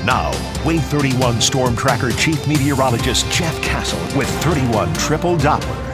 Now, Wave 31 Storm Tracker Chief Meteorologist Jeff Castle with 31 Triple Doppler.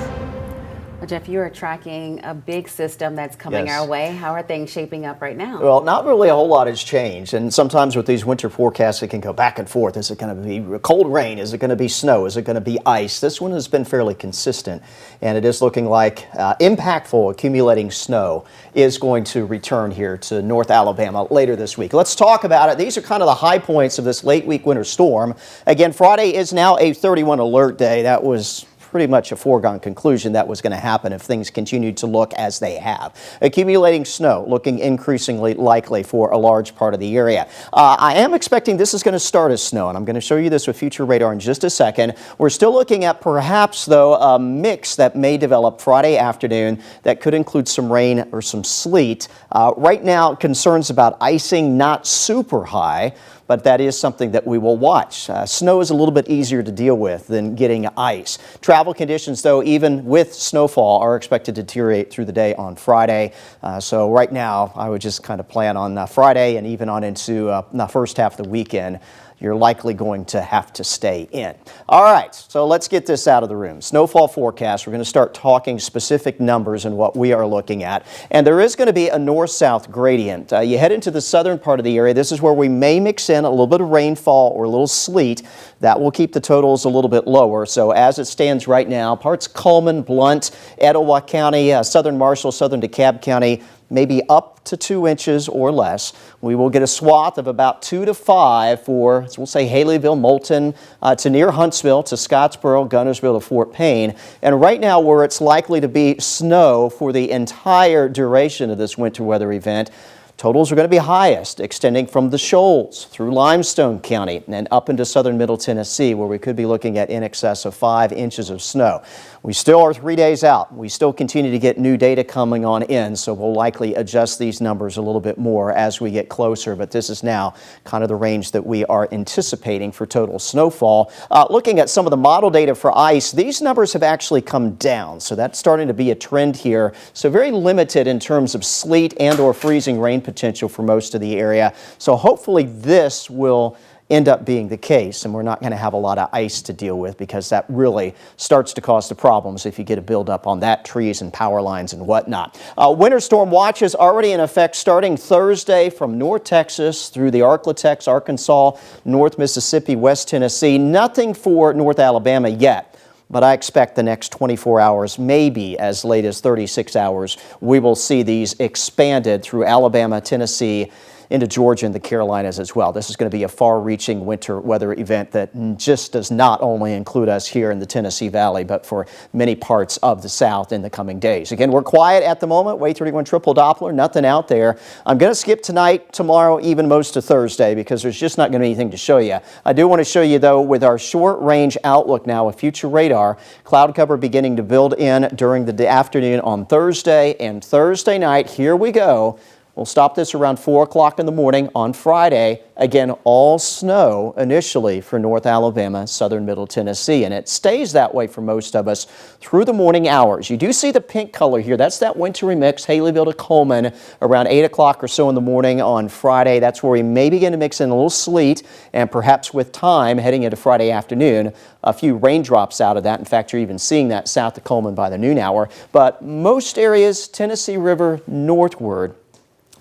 Well, Jeff, you are tracking a big system that's coming our way. How are things shaping up right now? Well, not really a whole lot has changed. And sometimes with these winter forecasts, it can go back and forth. Is it going to be cold rain? Is it going to be snow? Is it going to be ice? This one has been fairly consistent. And it is looking like impactful accumulating snow is going to return here to North Alabama later this week. Let's talk about it. These are kind of the high points of this late week winter storm. Again, Friday is now a 31 alert day. That was pretty much a foregone conclusion that was going to happen if things continued to look as they have. Accumulating snow looking increasingly likely for a large part of the area. I am expecting this is going to start as snow, and I'm going to show you this with future radar in just a second. We're still looking at perhaps, though, a mix that may develop Friday afternoon that could include some rain or some sleet. Right now, concerns about icing not super high, but that is something that we will watch. Snow is a little bit easier to deal with than getting ice. Travel conditions, though, even with snowfall, are expected to deteriorate through the day on Friday. So right now, I would just kind of plan on Friday and even on into the first half of the weekend. You're likely going to have to stay in. All right, so let's get this out of the room. Snowfall forecast, we're going to start talking specific numbers and what we are looking at. And there is going to be a north-south gradient. You head into the southern part of the area. This is where we may mix in a little bit of rainfall or a little sleet. That will keep the totals a little bit lower. So as it stands right now, parts Cullman, Blount, Etowah County, southern Marshall, southern DeKalb County, maybe up to 2 inches or less. We will get a swath of about 2 to 5 for, we'll say, Haleyville, Moulton, to near Huntsville, to Scottsboro, Gunnersville, to Fort Payne. And right now, where it's likely to be snow for the entire duration of this winter weather event, totals are going to be highest, extending from the Shoals through Limestone County and up into southern Middle Tennessee, where we could be looking at in excess of 5 inches of snow. We still are 3 days out. We still continue to get new data coming on in, so we'll likely adjust these numbers a little bit more as we get closer, but this is now kind of the range that we are anticipating for total snowfall. Looking at some of the model data for ice, these numbers have actually come down, so that's starting to be a trend here. So very limited in terms of sleet and or freezing rain potential for most of the area. So hopefully this will end up being the case, and we're not going to have a lot of ice to deal with, because that really starts to cause the problems if you get a buildup on that, trees and power lines and whatnot. Winter storm watch is already in effect starting Thursday from North Texas through the Arklatex, Arkansas, North Mississippi, West Tennessee. Nothing for North Alabama yet, but I expect the next 24 hours, maybe as late as 36 hours, we will see these expanded through Alabama, Tennessee, into Georgia and the Carolinas as well. This is going to be a far-reaching winter weather event that just does not only include us here in the Tennessee Valley, but for many parts of the South in the coming days. Again, we're quiet at the moment. Wave 31 Triple Doppler, nothing out there. I'm going to skip tonight, tomorrow, even most of Thursday, because there's just not going to be anything to show you. I do want to show you, though, with our short-range outlook now with future radar, cloud cover beginning to build in during the afternoon on Thursday and Thursday night. Here we go. We'll stop this around 4 o'clock in the morning on Friday. Again, all snow initially for North Alabama, southern Middle Tennessee, and it stays that way for most of us through the morning hours. You do see the pink color here. That's that wintry mix, Haleyville to Coleman, around 8 o'clock or so in the morning on Friday. That's where we may begin to mix in a little sleet, and perhaps with time heading into Friday afternoon, a few raindrops out of that. In fact, you're even seeing that south of Coleman by the noon hour. But most areas, Tennessee River northward,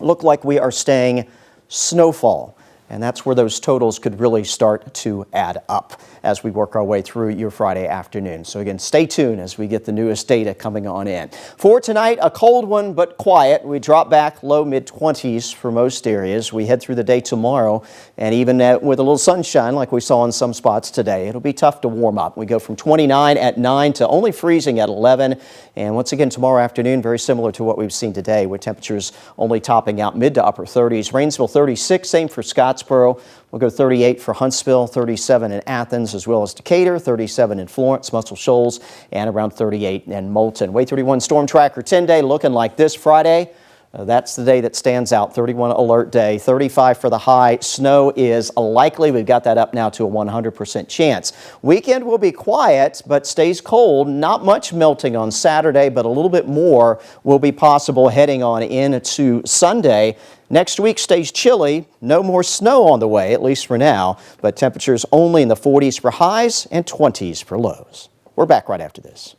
look like we are staying snowfall. And that's where those totals could really start to add up as we work our way through your Friday afternoon. So again, stay tuned as we get the newest data coming on in. For tonight, a cold one but quiet. We drop back low mid-20s for most areas. We head through the day tomorrow, and even with a little sunshine like we saw in some spots today, it'll be tough to warm up. We go from 29 at 9 to only freezing at 11. And once again, tomorrow afternoon, very similar to what we've seen today, with temperatures only topping out mid to upper 30s. Rainsville 36, same for Scottsboro. We'll go 38 for Huntsville, 37 in Athens, as well as Decatur, 37 in Florence, Muscle Shoals, and around 38 in Moulton. Wave 31 Storm Tracker 10-day looking like this Friday. That's the day that stands out, 31 alert day, 35 for the high. Snow is likely. We've got that up now to a 100% chance. Weekend will be quiet, but stays cold. Not much melting on Saturday, but a little bit more will be possible heading on into Sunday. Next week stays chilly. No more snow on the way, at least for now, but temperatures only in the 40s for highs and 20s for lows. We're back right after this.